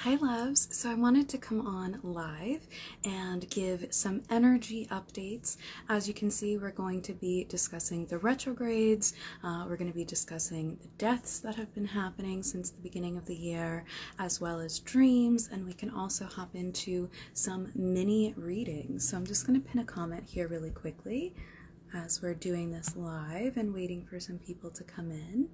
Hi loves, so I wanted to come on live and give some energy updates. As you can see, we're going to be discussing the retrogrades, we're going to be discussing the deaths that have been happening since the beginning of the year, as well as dreams, and we can also hop into some mini readings. So I'm just going to pin a comment here really quickly as we're doing this live and waiting for some people to come in.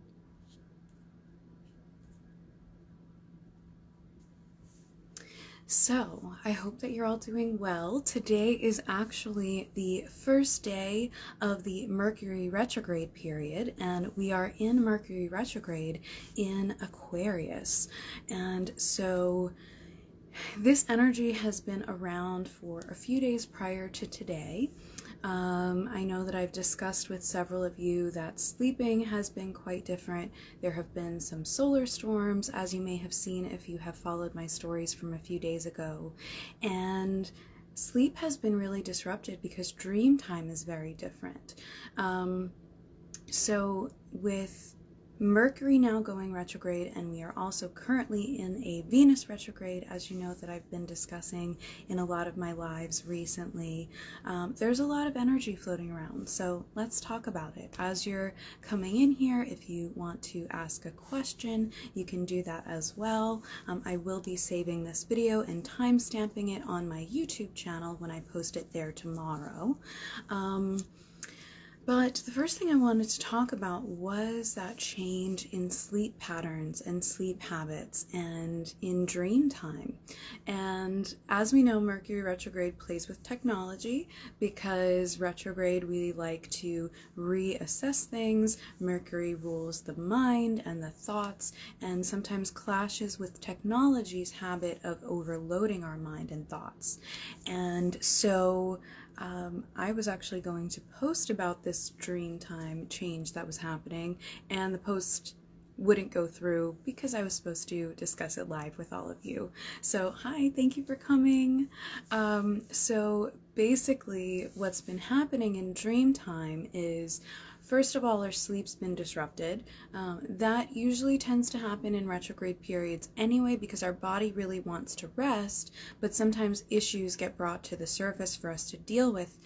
So, I hope that you're all doing well. Today is actually the first day of the Mercury Retrograde period, and we are in Mercury Retrograde in Aquarius. And so, this energy has been around for a few days prior to today. I know that I've discussed with several of you that sleeping has been quite different. There have been some solar storms, as you may have seen if you have followed my stories from a few days ago, and sleep has been really disrupted because dream time is very different. So with Mercury now going retrograde, and we are also currently in a Venus retrograde, as you know that I've been discussing in a lot of my lives recently. There's a lot of energy floating around, so let's talk about it. As you're coming in here, if you want to ask a question, you can do that as well. I will be saving this video and time-stamping it on my YouTube channel when I post it there tomorrow. But the first thing I wanted to talk about was that change in sleep patterns and sleep habits and in dream time. And as we know, Mercury retrograde plays with technology because retrograde, we like to reassess things. Mercury rules the mind and the thoughts and sometimes clashes with technology's habit of overloading our mind and thoughts. And so I was actually going to post about this dream time change that was happening, and the post wouldn't go through because I was supposed to discuss it live with all of you. So hi, thank you for coming. So basically what's been happening in dream time is, first of all, our sleep's been disrupted. That usually tends to happen in retrograde periods anyway because our body really wants to rest, but sometimes issues get brought to the surface for us to deal with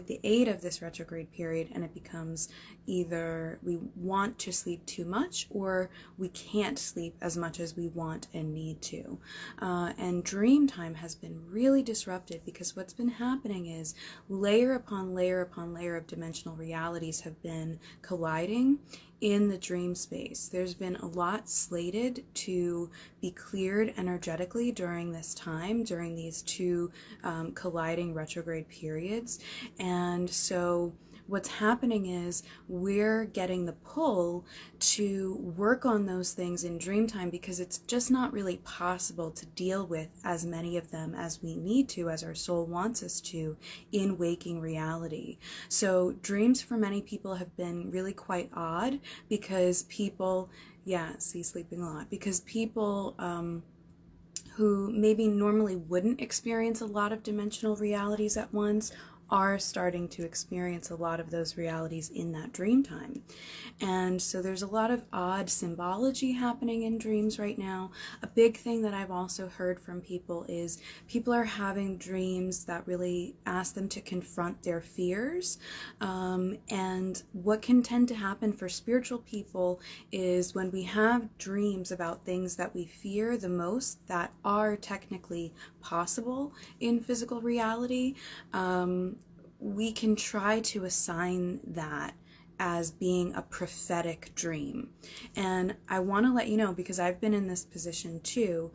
the aid of this retrograde period, and it becomes either we want to sleep too much or we can't sleep as much as we want and need to. And dream time has been really disrupted because what's been happening is layer upon layer upon layer of dimensional realities have been colliding in the dream space. There's been a lot slated to be cleared energetically during this time, during these two colliding retrograde periods. And so what's happening is we're getting the pull to work on those things in dream time because it's just not really possible to deal with as many of them as we need to, as our soul wants us to, in waking reality. So dreams for many people have been really quite odd because people, sleeping a lot, because people who maybe normally wouldn't experience a lot of dimensional realities at once are starting to experience a lot of those realities in that dream time. And so there's a lot of odd symbology happening in dreams right now. A big thing that I've also heard from people is people are having dreams that really ask them to confront their fears. And what can tend to happen for spiritual people is when we have dreams about things that we fear the most that are technically possible in physical reality, we can try to assign that as being a prophetic dream. And I want to let you know, because I've been in this position too,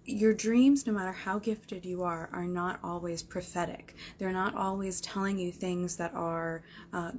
your dreams, no matter how gifted you are not always prophetic. They're not always telling you things that are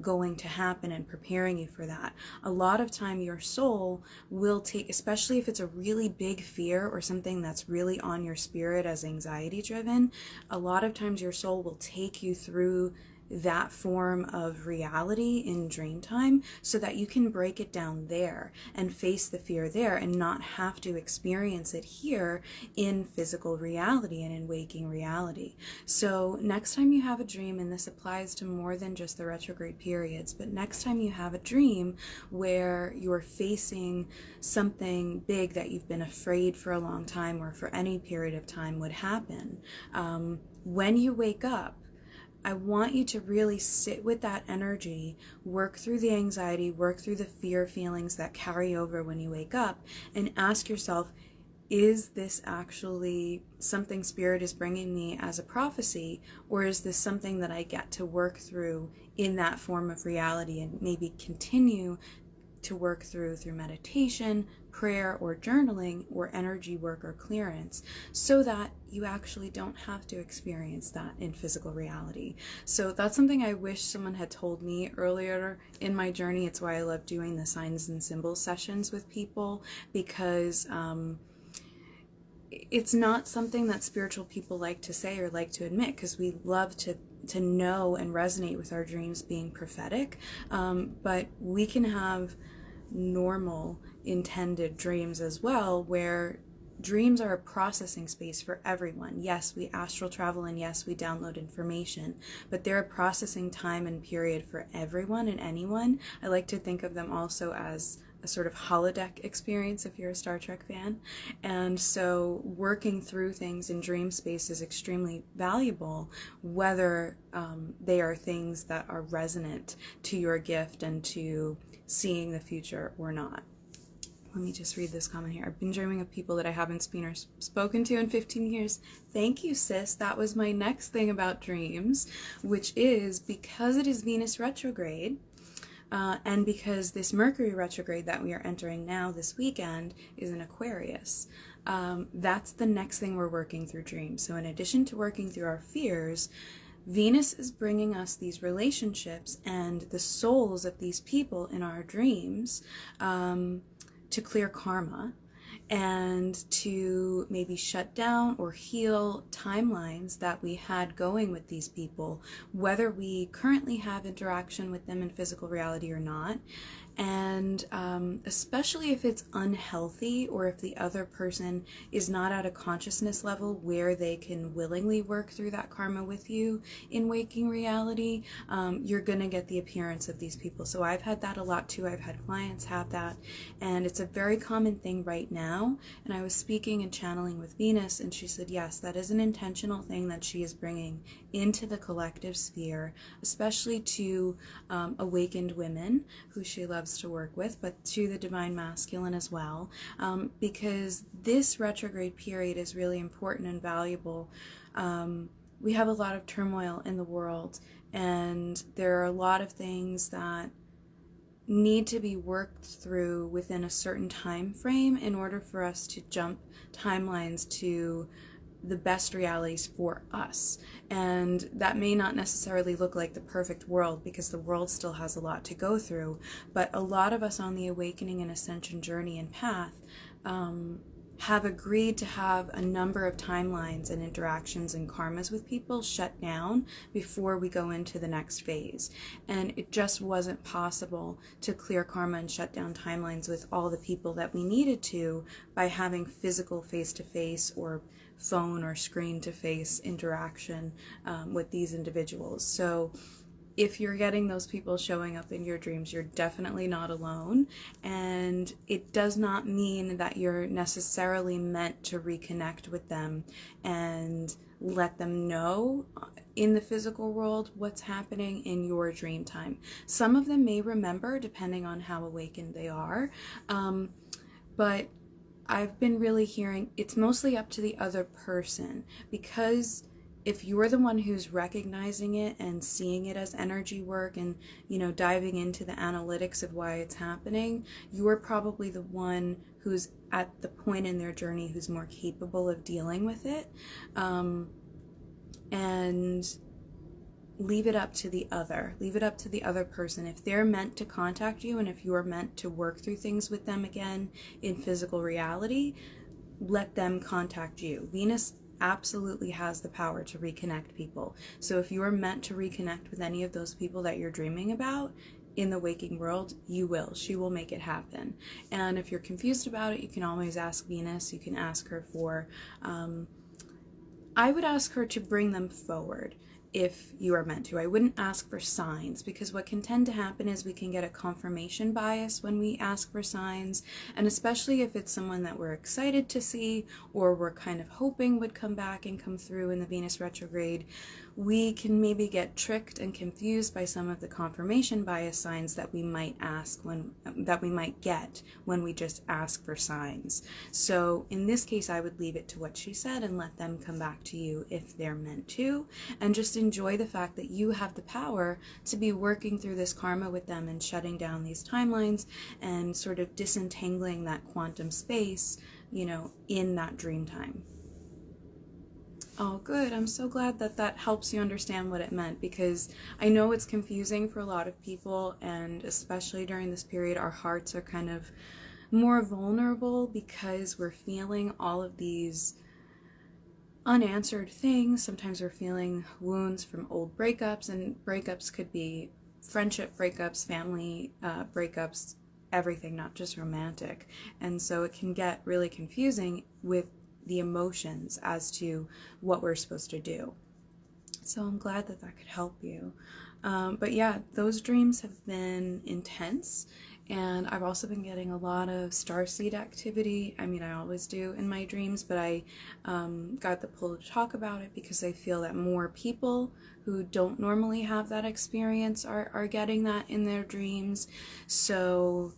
going to happen and preparing you for that. A lot of time your soul will take, especially if it's a really big fear or something that's really on your spirit as anxiety driven, a lot of times your soul will take you through that form of reality in Dreamtime so that you can break it down there and face the fear there and not have to experience it here in physical reality and in waking reality. So next time you have a dream, and this applies to more than just the retrograde periods, but next time you have a dream where you're facing something big that you've been afraid for a long time or for any period of time would happen, when you wake up, I want you to really sit with that energy, work through the anxiety, work through the fear feelings that carry over when you wake up, and ask yourself, is this actually something Spirit is bringing me as a prophecy, or is this something that I get to work through in that form of reality and maybe continue to work through meditation, prayer, or journaling, or energy work or clearance, so that you actually don't have to experience that in physical reality. So that's something I wish someone had told me earlier in my journey. It's why I love doing the signs and symbols sessions with people, because it's not something that spiritual people like to say or like to admit, because we love to know and resonate with our dreams being prophetic, but we can have normal intended dreams as well, where dreams are a processing space for everyone. Yes, we astral travel, and yes, we download information, but they're a processing time and period for everyone and anyone. I like to think of them also as a sort of holodeck experience if you're a Star Trek fan. And so working through things in dream space is extremely valuable, whether they are things that are resonant to your gift and to seeing the future or not. Let me just read this comment here. I've been dreaming of people that I haven't seen or spoken to in 15 years. Thank you, sis. That was my next thing about dreams, which is because it is Venus retrograde, and because this Mercury retrograde that we are entering now this weekend is in Aquarius, that's the next thing we're working through dreams. So in addition to working through our fears, Venus is bringing us these relationships and the souls of these people in our dreams to clear karma and to maybe shut down or heal timelines that we had going with these people, whether we currently have interaction with them in physical reality or not. And especially if it's unhealthy, or if the other person is not at a consciousness level where they can willingly work through that karma with you in waking reality, you're gonna get the appearance of these people. So I've had that a lot too. I've had clients have that, and it's a very common thing right now. And I was speaking and channeling with Venus, and she said yes, that is an intentional thing that she is bringing into the collective sphere, especially to awakened women who she loves to work with, but to the divine masculine as well, because this retrograde period is really important and valuable. We have a lot of turmoil in the world, and there are a lot of things that need to be worked through within a certain time frame in order for us to jump timelines to the best realities for us. And that may not necessarily look like the perfect world, because the world still has a lot to go through, but a lot of us on the awakening and ascension journey and path have agreed to have a number of timelines and interactions and karmas with people shut down before we go into the next phase. And it just wasn't possible to clear karma and shut down timelines with all the people that we needed to by having physical face-to-face or phone or screen-to-face interaction with these individuals. So if you're getting those people showing up in your dreams, you're definitely not alone, and it does not mean that you're necessarily meant to reconnect with them and let them know in the physical world what's happening in your dream time. Some of them may remember, depending on how awakened they are, but I've been really hearing it's mostly up to the other person, because if you're the one who's recognizing it and seeing it as energy work and, you know, diving into the analytics of why it's happening, you're probably the one who's at the point in their journey who's more capable of dealing with it. And leave it up to the other. Leave it up to the other person. If they're meant to contact you and if you're meant to work through things with them again in physical reality, let them contact you. Venus absolutely has the power to reconnect people. So if you are meant to reconnect with any of those people that you're dreaming about in the waking world, you will. She will make it happen. And if you're confused about it, you can always ask Venus. You can ask her for, I would ask her to bring them forward if you are meant to. I wouldn't ask for signs, because what can tend to happen is we can get a confirmation bias when we ask for signs, and especially if it's someone that we're excited to see or we're kind of hoping would come back and come through in the Venus retrograde, we can maybe get tricked and confused by some of the confirmation bias signs that we might get when we just ask for signs. So in this case, I would leave it to what she said and let them come back to you if they're meant to, and just enjoy the fact that you have the power to be working through this karma with them and shutting down these timelines and sort of disentangling that quantum space, you know, in that dream time. Oh, good. I'm so glad that that helps you understand what it meant, because I know it's confusing for a lot of people, and especially during this period, our hearts are kind of more vulnerable because we're feeling all of these unanswered things. Sometimes we're feeling wounds from old breakups, and breakups could be friendship breakups, family breakups, everything, not just romantic. And so it can get really confusing with the emotions as to what we're supposed to do. So I'm glad that that could help you. But yeah, those dreams have been intense, and I've also been getting a lot of Starseed activity. I mean, I always do in my dreams, but I got the pull to talk about it because I feel that more people who don't normally have that experience are getting that in their dreams. So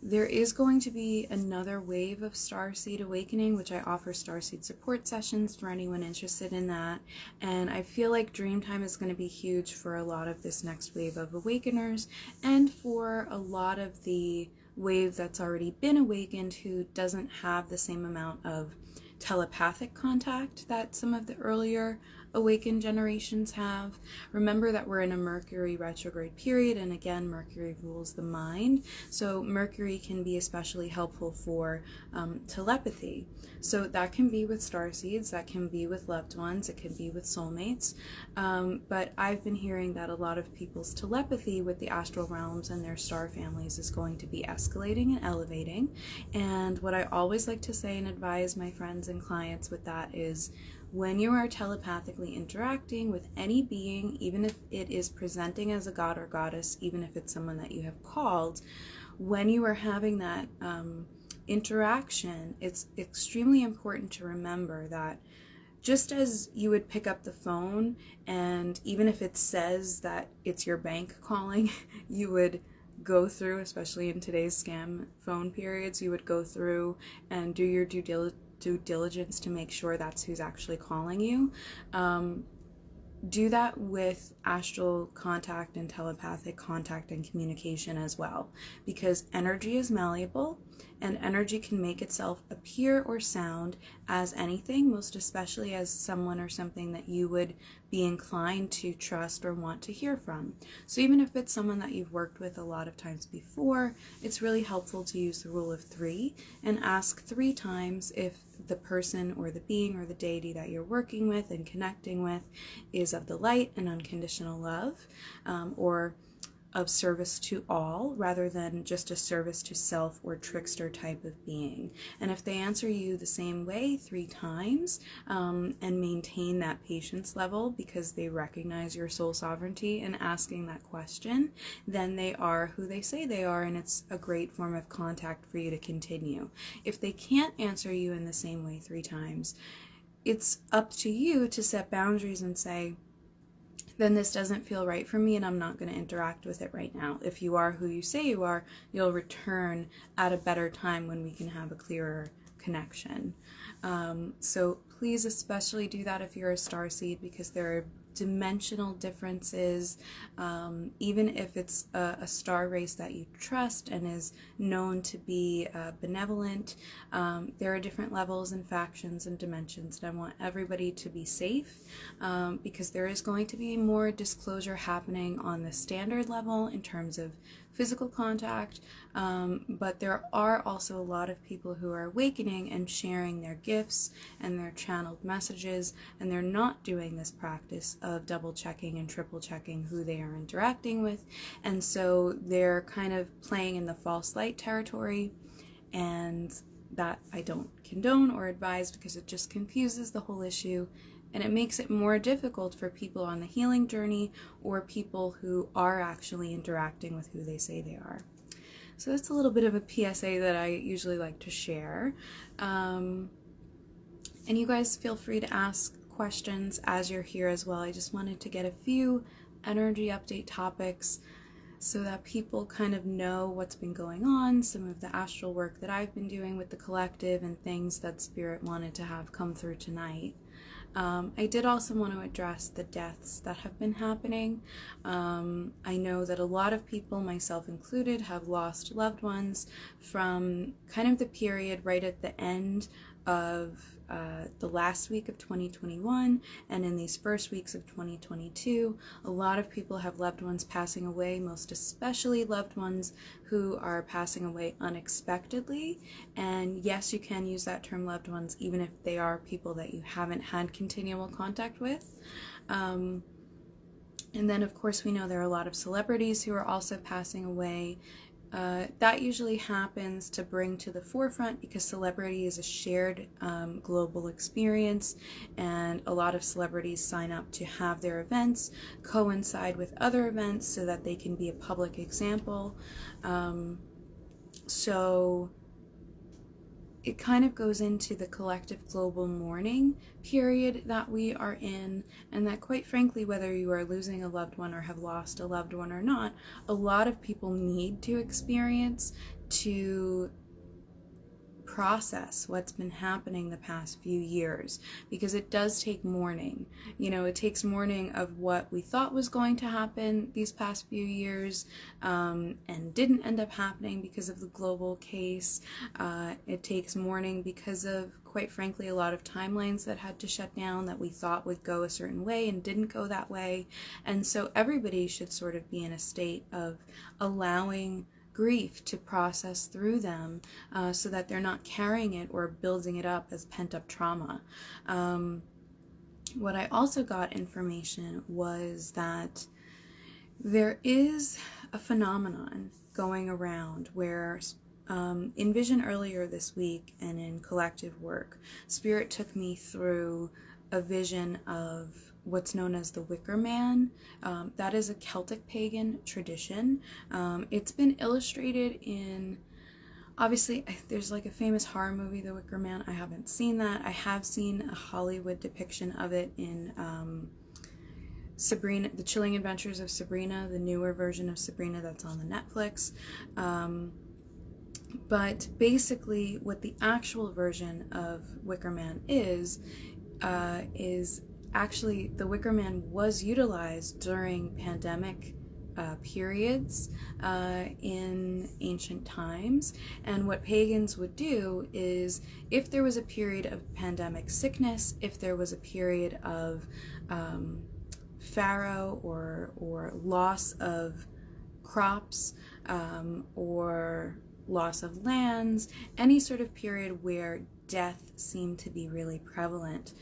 there is going to be another wave of Starseed awakening, which I offer Starseed support sessions for anyone interested in that. And I feel like Dreamtime is going to be huge for a lot of this next wave of awakeners, and for a lot of the wave that's already been awakened who doesn't have the same amount of telepathic contact that some of the earlier awakened generations have. Remember that we're in a Mercury retrograde period, and again, Mercury rules the mind, so Mercury can be especially helpful for telepathy. So that can be with starseeds, that can be with loved ones, it can be with soulmates, but I've been hearing that a lot of people's telepathy with the astral realms and their star families is going to be escalating and elevating. And what I always like to say and advise my friends and clients with that is, when you are telepathically interacting with any being, even if it is presenting as a god or goddess, even if it's someone that you have called, when you are having that interaction, it's extremely important to remember that just as you would pick up the phone, and even if it says that it's your bank calling, you would go through, especially in today's scam phone periods, you would go through and do your due diligence to make sure that's who's actually calling you. Do that with astral contact and telepathic contact and communication as well, because energy is malleable, and energy can make itself appear or sound as anything, most especially as someone or something that you would be inclined to trust or want to hear from. So even if it's someone that you've worked with a lot of times before, it's really helpful to use the rule of 3 and ask 3 times if the person or the being or the deity that you're working with and connecting with is of the light and unconditional love, or of service to all, rather than just a service to self or trickster type of being. And if they answer you the same way 3 times, and maintain that patience level because they recognize your soul sovereignty in asking that question, then they are who they say they are, and it's a great form of contact for you to continue. If they can't answer you in the same way 3 times, it's up to you to set boundaries and say, then this doesn't feel right for me and I'm not going to interact with it right now. If you are who you say you are, you'll return at a better time when we can have a clearer connection. So please especially do that if you're a starseed, because there are dimensional differences. Even if it's a star race that you trust and is known to be benevolent, there are different levels and factions and dimensions, and I want everybody to be safe, because there is going to be more disclosure happening on the standard level in terms of physical contact, but there are also a lot of people who are awakening and sharing their gifts and their channeled messages, and they're not doing this practice of double checking and triple checking who they are interacting with, and so they're kind of playing in the false light territory, and that I don't condone or advise because it just confuses the whole issue, and it makes it more difficult for people on the healing journey or people who are actually interacting with who they say they are. So that's a little bit of a PSA that I usually like to share. And you guys feel free to ask questions as you're here as well. I just wanted to get a few energy update topics so that people kind of know what's been going on, some of the astral work that I've been doing with the collective, and things that Spirit wanted to have come through tonight. I did also want to address the deaths that have been happening. I know that a lot of people, myself included, have lost loved ones from kind of the period right at the end of the last week of 2021 and in these first weeks of 2022. A lot of people have loved ones passing away, most especially loved ones who are passing away unexpectedly. And yes, you can use that term loved ones even if they are people that you haven't had continual contact with. And then of course we know there are a lot of celebrities who are also passing away. That usually happens to bring to the forefront because celebrity is a shared global experience, and a lot of celebrities sign up to have their events coincide with other events so that they can be a public example. So it kind of goes into the collective global mourning period that we are in, and that quite frankly, whether you are losing a loved one or have lost a loved one or not, a lot of people need to experience to process what's been happening the past few years, because it does take mourning. You know, it takes mourning of what we thought was going to happen these past few years and didn't end up happening because of the global case. It takes mourning because of, quite frankly, a lot of timelines that had to shut down that we thought would go a certain way and didn't go that way. And so everybody should sort of be in a state of allowing grief to process through them so that they're not carrying it or building it up as pent-up trauma. What I also got information was that there is a phenomenon going around where in vision earlier this week and in collective work, Spirit took me through a vision of what's known as the WickerMan. That is a Celtic pagan tradition. It's been illustrated in, obviously, there's like a famous horror movie, The WickerMan. I haven't seen that. I have seen a Hollywood depiction of it in Sabrina, The Chilling Adventures of Sabrina, the newer version of Sabrina that's on the Netflix. But basically, what the actual version of WickerMan is actually, the WickerMan was utilized during pandemic periods in ancient times. And what pagans would do is, if there was a period of pandemic sickness, if there was a period of farrow or loss of crops or loss of lands, any sort of period where death seemed to be really prevalent,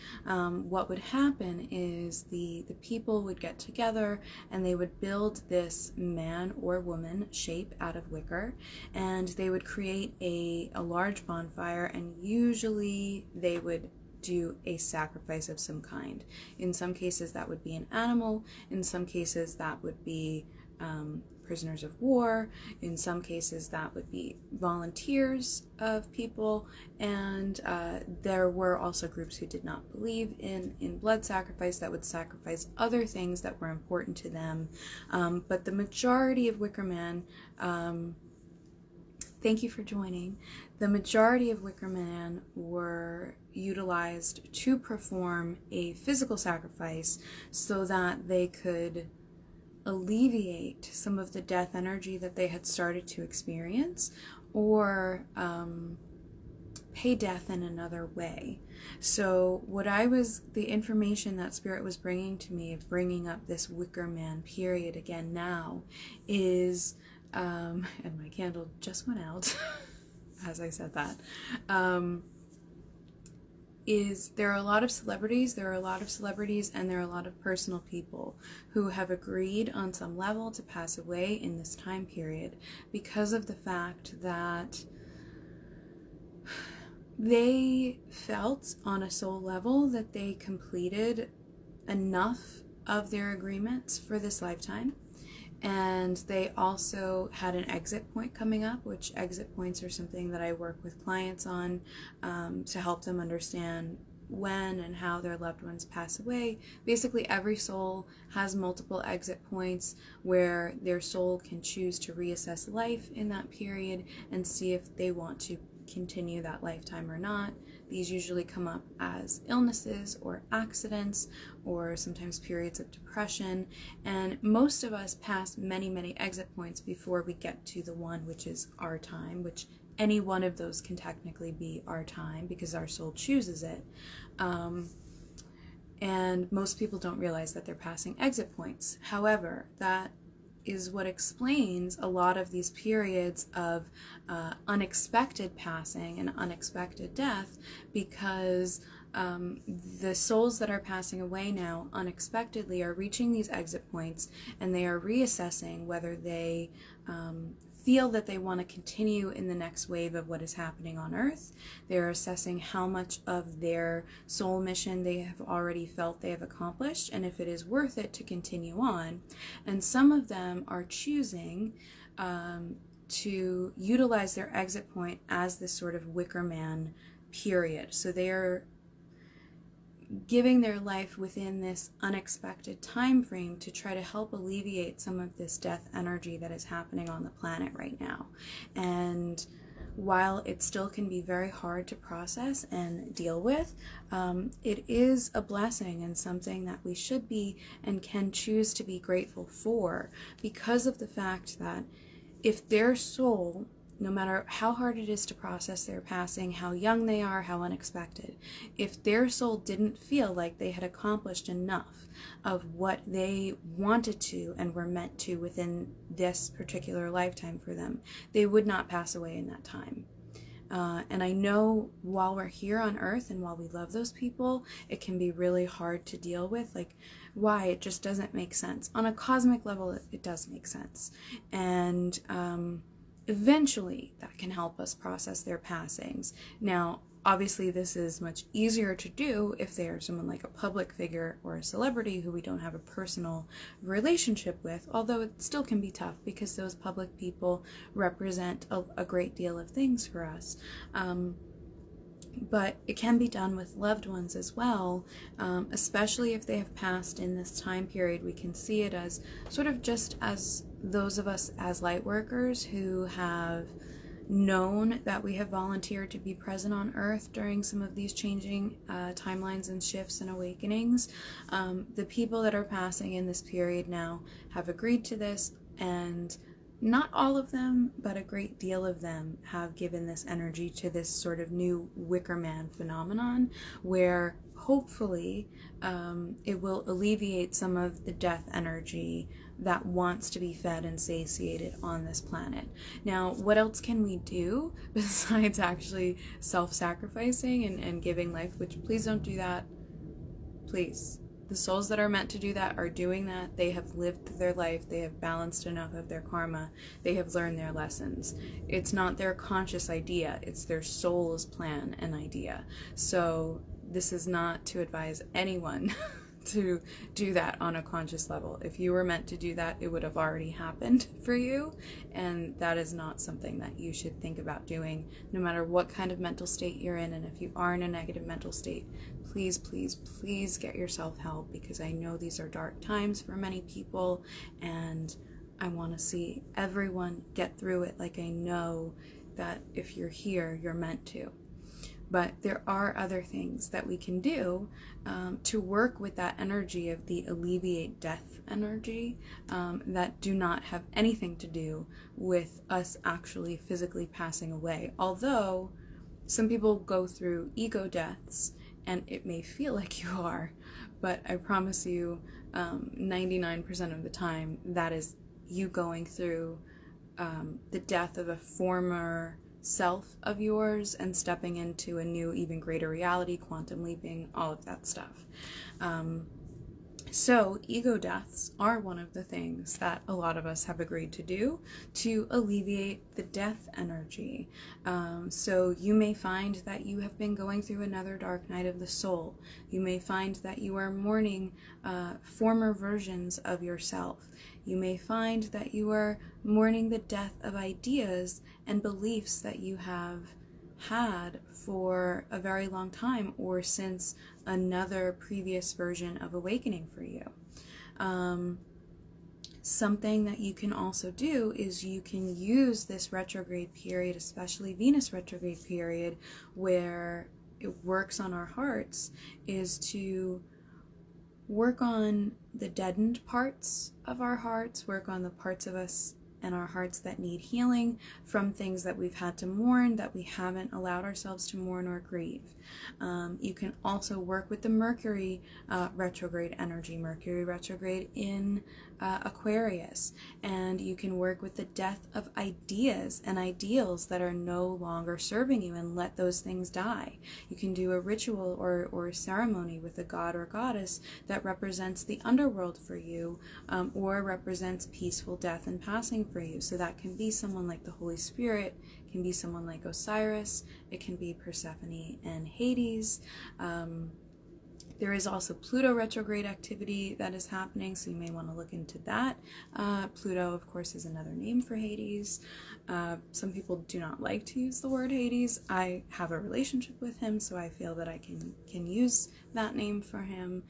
what would happen is the people would get together and they would build this man or woman shape out of wicker, and they would create a large bonfire, and usually they would do a sacrifice of some kind. In some cases that would be an animal, in some cases that would be prisoners of war, in some cases that would be volunteers of people, and there were also groups who did not believe in blood sacrifice that would sacrifice other things that were important to them. But the majority of WickerMan, thank you for joining, the majority of WickerMan were utilized to perform a physical sacrifice so that they could alleviate some of the death energy that they had started to experience, or pay death in another way. So the information that Spirit was bringing to me, of bringing up this WickerMan period again now, is and my candle just went out as I said that, is there are a lot of celebrities, and there are a lot of personal people who have agreed on some level to pass away in this time period because of the fact that they felt on a soul level that they completed enough of their agreements for this lifetime. And they also had an exit point coming up, which exit points are something that I work with clients on to help them understand when and how their loved ones pass away. Basically, every soul has multiple exit points where their soul can choose to reassess life in that period and see if they want to continue that lifetime or not. These usually come up as illnesses or accidents or sometimes periods of depression, and most of us pass many exit points before we get to the one which is our time, which any one of those can technically be our time because our soul chooses it. And most people don't realize that they're passing exit points. However, that is what explains a lot of these periods of unexpected passing and unexpected death, because the souls that are passing away now unexpectedly are reaching these exit points, and they are reassessing whether they feel that they want to continue in the next wave of what is happening on Earth. They're assessing how much of their soul mission they have already felt they have accomplished, and if it is worth it to continue on. And some of them are choosing to utilize their exit point as this sort of WickerMan period. So they are giving their life within this unexpected time frame to try to help alleviate some of this death energy that is happening on the planet right now. And while it still can be very hard to process and deal with, it is a blessing and something that we should be and can choose to be grateful for, because of the fact that if their soul, no matter how hard it is to process their passing, how young they are, how unexpected, if their soul didn't feel like they had accomplished enough of what they wanted to and were meant to within this particular lifetime for them, they would not pass away in that time. And I know while we're here on Earth and while we love those people, it can be really hard to deal with, like, why? It just doesn't make sense. On a cosmic level, it does make sense. And eventually that can help us process their passings. Now, obviously this is much easier to do if they are someone like a public figure or a celebrity who we don't have a personal relationship with, although it still can be tough because those public people represent a great deal of things for us. But it can be done with loved ones as well, especially if they have passed in this time period. We can see it as sort of just as those of us as light workers who have known that we have volunteered to be present on Earth during some of these changing timelines and shifts and awakenings. The people that are passing in this period now have agreed to this, and not all of them, but a great deal of them have given this energy to this sort of new WickerMan phenomenon, where hopefully it will alleviate some of the death energy that wants to be fed and satiated on this planet. Now, what else can we do besides actually self-sacrificing and giving life? Which, please don't do that. Please. The souls that are meant to do that are doing that. They have lived their life. They have balanced enough of their karma. They have learned their lessons. It's not their conscious idea. It's their soul's plan and idea. So this is not to advise anyone to do that on a conscious level. If you were meant to do that, it would have already happened for you, and that is not something that you should think about doing, no matter what kind of mental state you're in. And if you are in a negative mental state, please, please, please get yourself help, because I know these are dark times for many people, and I want to see everyone get through it like I know that if you're here, you're meant to. But there are other things that we can do to work with that energy of the alleviate death energy that do not have anything to do with us actually physically passing away. Although some people go through ego deaths, and it may feel like you are, but I promise you 99% of the time that is you going through the death of a former self of yours and stepping into a new, even greater reality, quantum leaping, all of that stuff. So ego deaths are one of the things that a lot of us have agreed to do to alleviate the death energy. So you may find that you have been going through another dark night of the soul. You may find that you are mourning former versions of yourself. You may find that you are mourning the death of ideas and beliefs that you have had for a very long time, or since another previous version of awakening for you. Something that you can also do is you can use this retrograde period, especially Venus retrograde period, where it works on our hearts, is to work on the deadened parts of our hearts, work on the parts of us and our hearts that need healing from things that we've had to mourn, that we haven't allowed ourselves to mourn or grieve. You can also work with the Mercury retrograde energy, Mercury retrograde in Aquarius, and you can work with the death of ideas and ideals that are no longer serving you and let those things die. You can do a ritual or ceremony with a god or goddess that represents the underworld for you, or represents peaceful death and passing for you. So that can be someone like the Holy Spirit, it can be someone like Osiris, it can be Persephone and Hades. There is also Pluto retrograde activity that is happening, so you may want to look into that. Pluto, of course, is another name for Hades. Some people do not like to use the word Hades. I have a relationship with him, so I feel that I can use that name for him.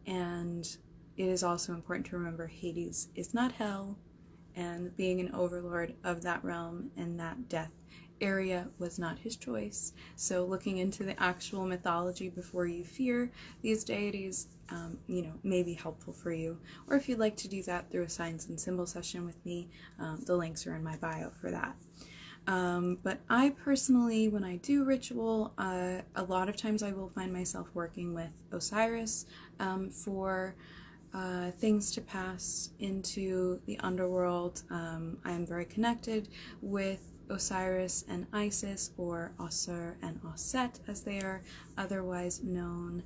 And it is also important to remember Hades is not hell, and being an overlord of that realm and that death area was not his choice. So looking into the actual mythology before you fear these deities, may be helpful for you. Or if you'd like to do that through a signs and symbols session with me, the links are in my bio for that. But I personally, when I do ritual, a lot of times I will find myself working with Osiris for things to pass into the underworld. I am very connected with Osiris and Isis, or Osir and Osset as they are otherwise known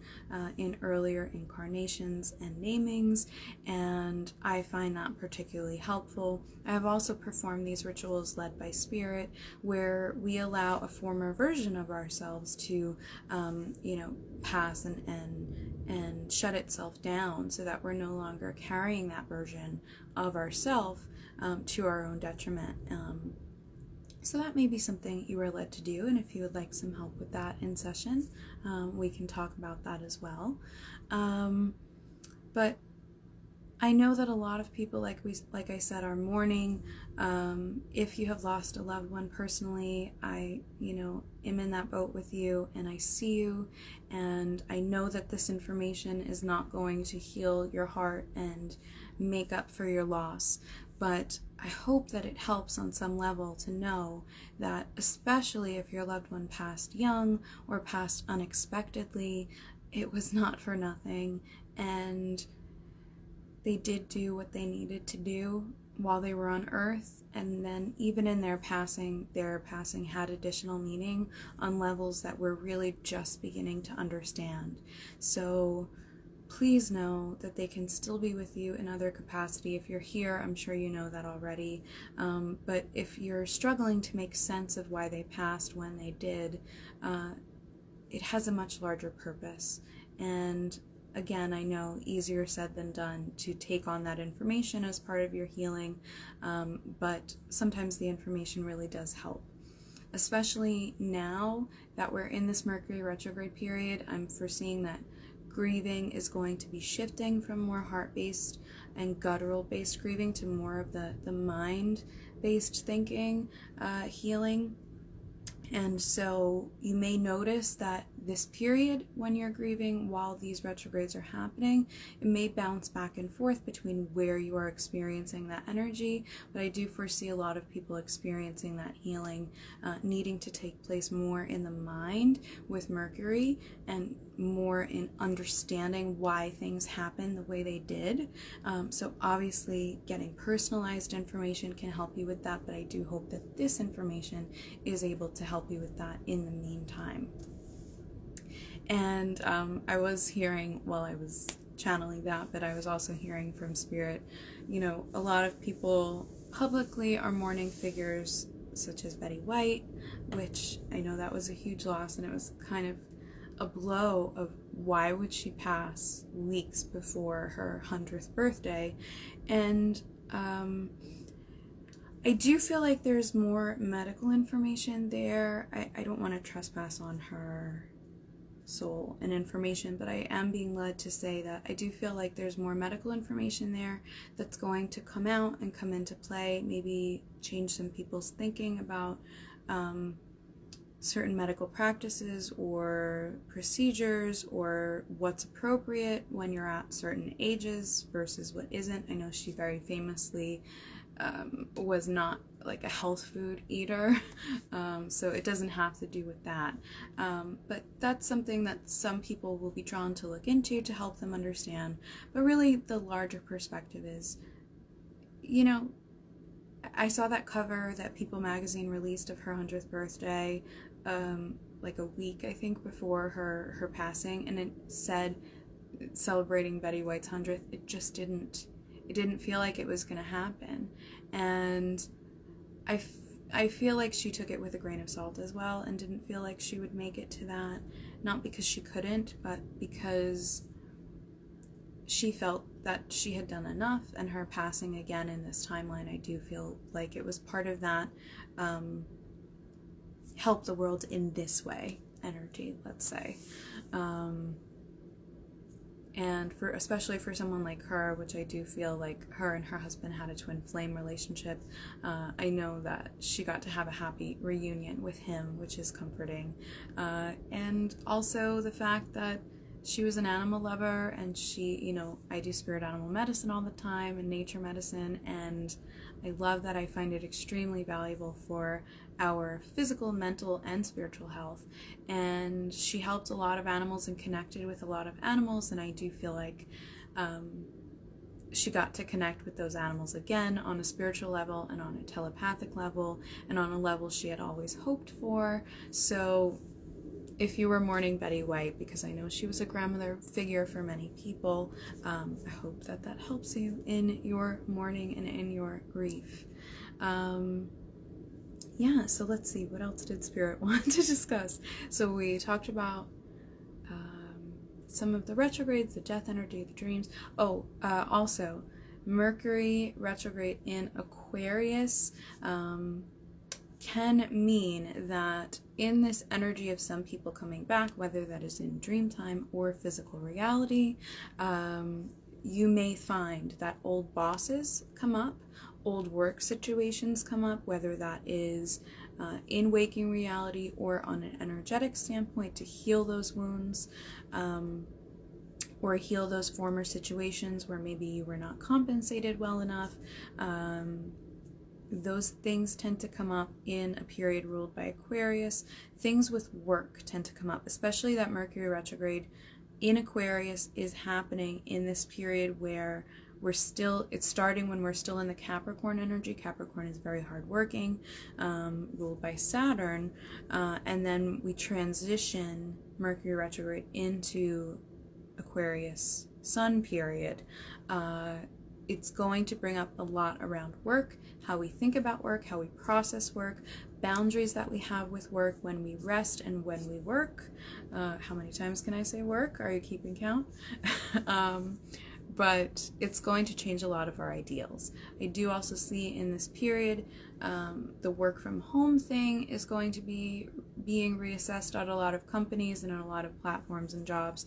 in earlier incarnations and namings, and I find that particularly helpful. I have also performed these rituals led by spirit, where we allow a former version of ourselves to pass and shut itself down, so that we're no longer carrying that version of ourself to our own detriment. So that may be something you are led to do, and if you would like some help with that in session, we can talk about that as well. But I know that a lot of people, like I said, are mourning. If you have lost a loved one personally, I am in that boat with you, and I see you, and I know that this information is not going to heal your heart and make up for your loss, but I hope that it helps on some level to know that, especially if your loved one passed young or passed unexpectedly, it was not for nothing, and they did do what they needed to do while they were on Earth, and then even in their passing had additional meaning on levels that we're really just beginning to understand. So please know that they can still be with you in other capacity. If you're here, I'm sure you know that already, but if you're struggling to make sense of why they passed when they did, it has a much larger purpose. And again, I know easier said than done to take on that information as part of your healing, but sometimes the information really does help. Especially now that we're in this Mercury retrograde period, I'm foreseeing that grieving is going to be shifting from more heart-based and guttural-based grieving to more of the mind-based thinking, healing. And so you may notice that this period when you're grieving while these retrogrades are happening. It may bounce back and forth between where you are experiencing that energy, but I do foresee a lot of people experiencing that healing needing to take place more in the mind with Mercury, and more in understanding why things happen the way they did. So obviously getting personalized information can help you with that, but I do hope that this information is able to help you with that in the meantime. And I was hearing, while I was channeling that, but I was also hearing from Spirit, you know, a lot of people publicly are mourning figures such as Betty White, which I know that was a huge loss, and it was kind of a blow of why would she pass weeks before her 100th birthday. And I do feel like there's more medical information there. I don't want to trespass on her soul and information, but I am being led to say that I do feel like there's more medical information there that's going to come out and come into play, maybe change some people's thinking about certain medical practices or procedures, or what's appropriate when you're at certain ages versus what isn't. I know she very famously was not like a health food eater, so it doesn't have to do with that, but that's something that some people will be drawn to look into to help them understand. But really the larger perspective is, you know, I saw that cover that People magazine released of her 100th birthday like a week, I think, before her passing, and it said celebrating Betty White's 100th. It just didn't feel like it was going to happen. And I feel like she took it with a grain of salt as well, and didn't feel like she would make it to that, not because she couldn't, but because she felt that she had done enough, and her passing again in this timeline, I do feel like it was part of that help the world in this way energy, let's say. And especially for someone like her, which I do feel like her and her husband had a twin flame relationship, I know that she got to have a happy reunion with him, which is comforting. And also the fact that she was an animal lover, and she, you know, I do spirit animal medicine all the time and nature medicine, and I love that. I find it extremely valuable for our physical, mental, and spiritual health. And she helped a lot of animals and connected with a lot of animals, and I do feel like she got to connect with those animals again on a spiritual level and on a telepathic level and on a level she had always hoped for. So if you were mourning Betty White, because I know she was a grandmother figure for many people, I hope that that helps you in your mourning and in your grief. Yeah, so let's see, what else did Spirit want to discuss? So we talked about some of the retrogrades, the death energy, the dreams. Oh, also, Mercury retrograde in Aquarius can mean that in this energy of some people coming back, whether that is in Dreamtime or physical reality, you may find that old bosses come up, old work situations come up, whether that is in waking reality or on an energetic standpoint, to heal those wounds, or heal those former situations where maybe you were not compensated well enough. Those things tend to come up in a period ruled by Aquarius. Things with work tend to come up, especially that Mercury retrograde in Aquarius is happening in this period where it's starting when we're still in the Capricorn energy. Capricorn is very hardworking, ruled by Saturn, and then we transition Mercury retrograde into Aquarius Sun period. It's going to bring up a lot around work, how we think about work, how we process work, boundaries that we have with work, when we rest and when we work. How many times can I say work? Are you keeping count? But it's going to change a lot of our ideals. I do also see in this period The work from home thing is going to be being reassessed at a lot of companies and on a lot of platforms and jobs.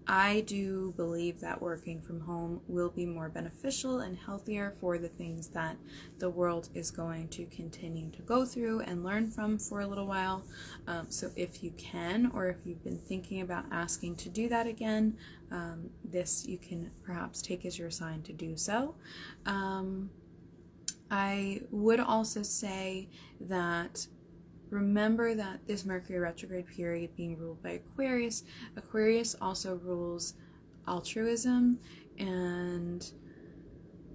I do believe that working from home will be more beneficial and healthier for the things that the world is going to continue to go through and learn from for a little while. So if you can, or if you've been thinking about asking to do that again, this you can perhaps take as your sign to do so. I would also say that remember that this Mercury retrograde period being ruled by Aquarius, Aquarius also rules altruism and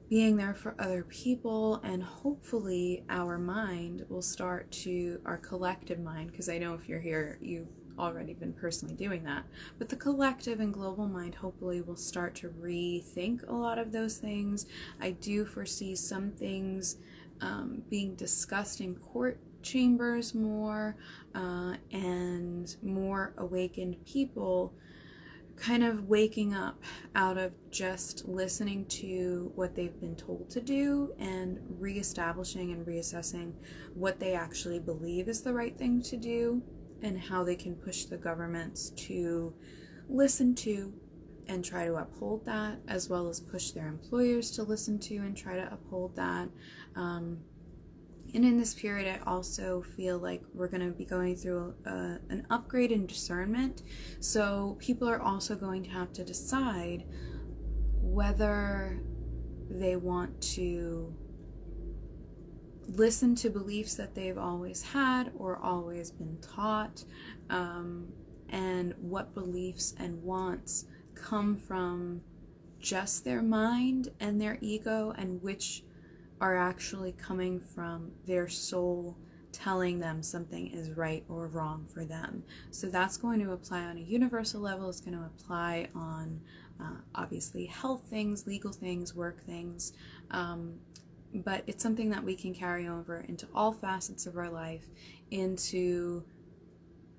being there for other people, and hopefully our mind will start to, our collective mind, because I know if you're here, you've already been personally doing that, but the collective and global mind hopefully will start to rethink a lot of those things. I do foresee some things being discussed in court chambers more, and more awakened people kind of waking up out of just listening to what they've been told to do and reestablishing and reassessing what they actually believe is the right thing to do, and how they can push the governments to listen to and try to uphold that, as well as push their employers to listen to and try to uphold that. And in this period, I also feel like we're going to be going through an upgrade in discernment. So people are also going to have to decide whether they want to listen to beliefs that they've always had or always been taught, and what beliefs and wants come from just their mind and their ego, and which are actually coming from their soul telling them something is right or wrong for them. So that's going to apply on a universal level. It's going to apply on obviously health things, legal things, work things, but it's something that we can carry over into all facets of our life, into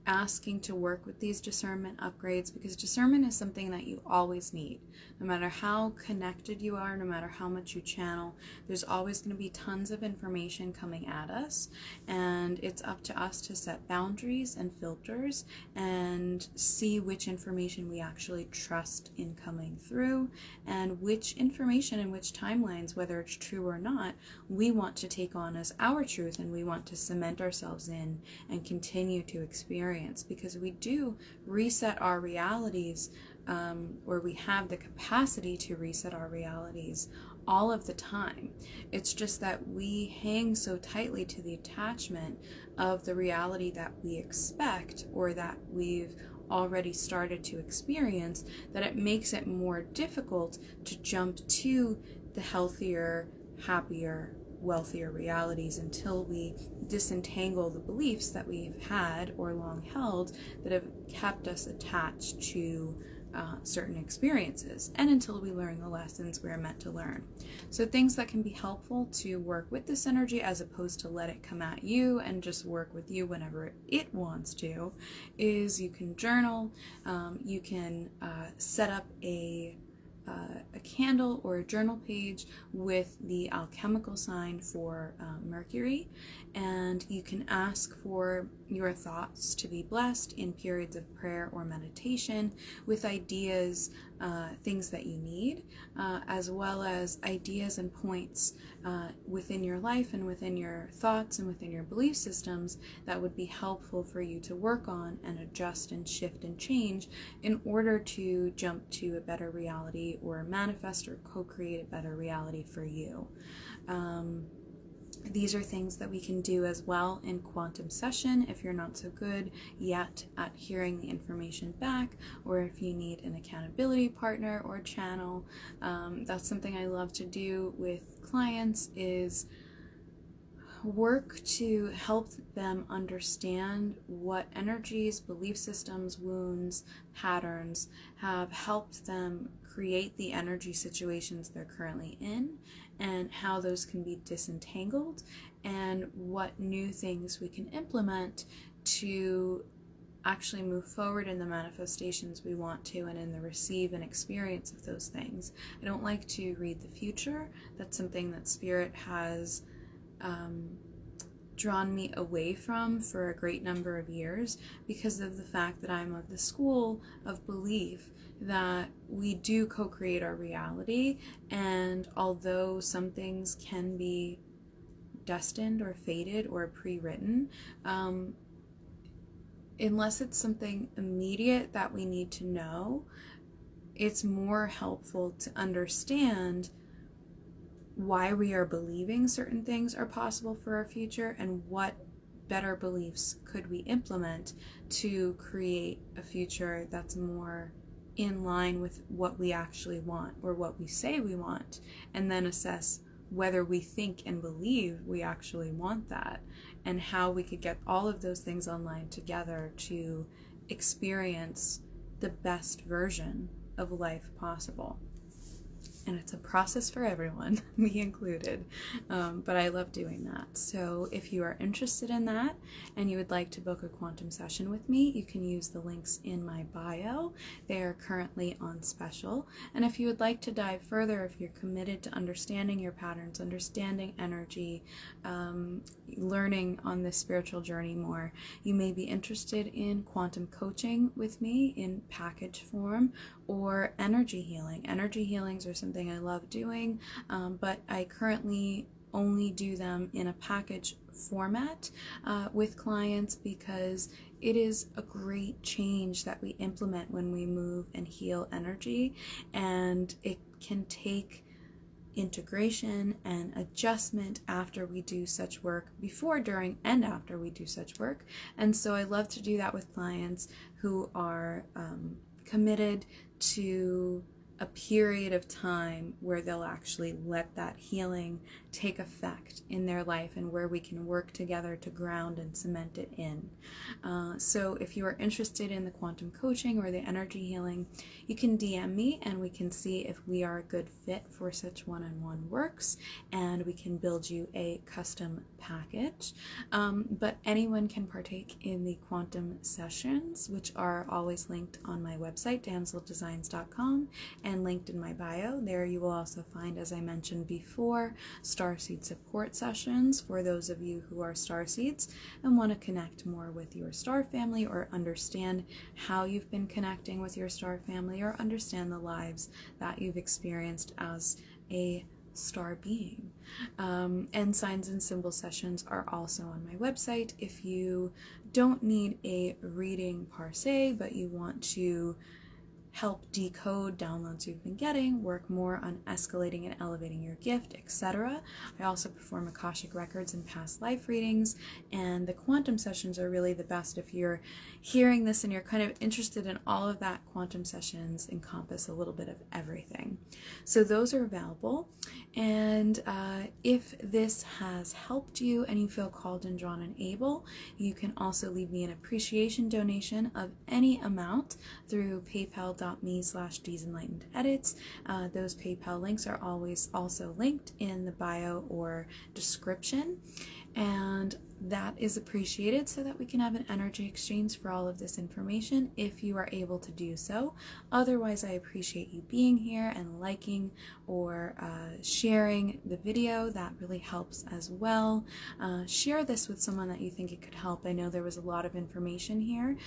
asking to work with these discernment upgrades, because discernment is something that you always need. No matter how connected you are, no matter how much you channel, there's always going to be tons of information coming at us, and it's up to us to set boundaries and filters and see which information we actually trust in coming through, and which information and which timelines, whether it's true or not, we want to take on as our truth and we want to cement ourselves in and continue to experience, because we do reset our realities, or we have the capacity to reset our realities all of the time. It's just that we hang so tightly to the attachment of the reality that we expect or that we've already started to experience, that it makes it more difficult to jump to the healthier, happier, wealthier realities until we disentangle the beliefs that we've had or long held that have kept us attached to certain experiences, and until we learn the lessons we're meant to learn. So things that can be helpful to work with this energy, as opposed to let it come at you and just work with you whenever it wants to, is you can journal, you can set up a candle or a journal page with the alchemical sign for Mercury, and you can ask for your thoughts to be blessed in periods of prayer or meditation with ideas, things that you need, as well as ideas and points within your life and within your thoughts and within your belief systems that would be helpful for you to work on and adjust and shift and change in order to jump to a better reality or manifest or co-create a better reality for you. These are things that we can do as well in quantum session if you're not so good yet at hearing the information back, or if you need an accountability partner or channel. That's something I love to do with clients, is work to help them understand what energies, belief systems, wounds, patterns have helped them create the energy situations they're currently in, and how those can be disentangled, and what new things we can implement to actually move forward in the manifestations we want to and in the receive and experience of those things. I don't like to read the future. That's something that Spirit has drawn me away from for a great number of years, because of the fact that I'm of the school of belief that we do co-create our reality, and although some things can be destined or fated or pre-written, unless it's something immediate that we need to know, it's more helpful to understand why we are believing certain things are possible for our future, and what better beliefs could we implement to create a future that's more in line with what we actually want, or what we say we want, and then assess whether we think and believe we actually want that, and how we could get all of those things online together to experience the best version of life possible. And it's a process for everyone, me included, but I love doing that. So if you are interested in that and you would like to book a quantum session with me, you can use the links in my bio. They are currently on special. And if you would like to dive further, if you're committed to understanding your patterns, understanding energy, learning on this spiritual journey more, you may be interested in quantum coaching with me in package form, or energy healing. Energy healings are something I love doing, but I currently only do them in a package format with clients, because it is a great change that we implement when we move and heal energy, and it can take integration and adjustment after we do such work, before, during, and after we do such work. And so I love to do that with clients who are committed to a period of time where they'll actually let that healing take effect in their life, and where we can work together to ground and cement it in. So if you are interested in the quantum coaching or the energy healing, you can DM me and we can see if we are a good fit for such one-on-one works, and we can build you a custom package. But anyone can partake in the quantum sessions, which are always linked on my website, damseldesigns.com, and linked in my bio. There you will also find, as I mentioned before, Starseed support sessions for those of you who are Starseeds and want to connect more with your star family, or understand how you've been connecting with your star family, or understand the lives that you've experienced as a star being. And signs and symbol sessions are also on my website. If you don't need a reading per se, but you want to help decode downloads you've been getting, work more on escalating and elevating your gift, etc. I also perform Akashic records and past life readings, and the quantum sessions are really the best. If you're hearing this and you're kind of interested in all of that, quantum sessions encompass a little bit of everything. So those are available, and if this has helped you and you feel called and drawn and able, you can also leave me an appreciation donation of any amount through paypal.me/DSEnlightenedEdits. Those PayPal links are always also linked in the bio or description, and that is appreciated, so that we can have an energy exchange for all of this information if you are able to do so. Otherwise, I appreciate you being here and liking or sharing the video. That really helps as well. Share this with someone that you think it could help. I know there was a lot of information here.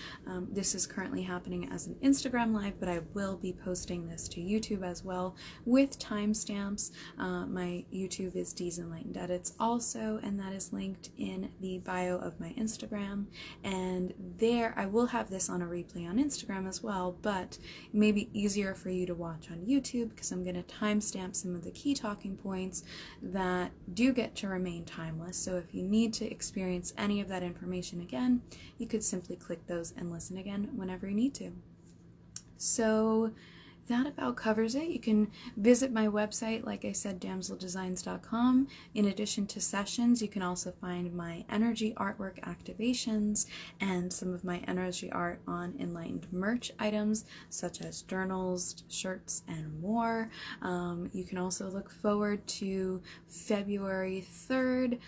This is currently happening as an Instagram live, but I will be posting this to YouTube as well with timestamps. My YouTube is DSEnlightenedEdits also, and that is linked in the bio of my Instagram, and there I will have this on a replay on Instagram as well, but it may be easier for you to watch on YouTube, because I'm going to timestamp some of the key talking points that do get to remain timeless. So if you need to experience any of that information again, you could simply click those and listen again whenever you need to. So that about covers it. You can visit my website, like I said, damseldesigns.com. In addition to sessions, you can also find my energy artwork activations and some of my energy art on enlightened merch items, such as journals, shirts, and more. You can also look forward to February 3rd,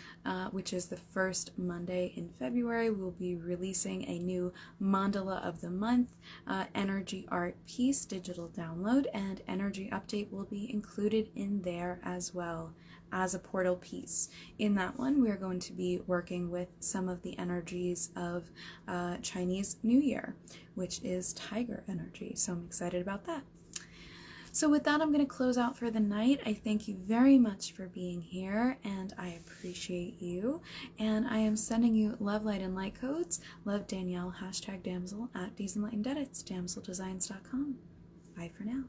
which is the first Monday in February. We'll be releasing a new mandala of the month energy art piece, digital download. download, and energy update will be included in there as well as a portal piece. In that one, we're going to be working with some of the energies of Chinese New Year, which is tiger energy. So I'm excited about that. So with that, I'm going to close out for the night. I thank you very much for being here, and I appreciate you. And I am sending you love, light, and light codes. Love, Danielle, #Damsel at Deezenlightened Edits, damseldesigns.com. Bye for now.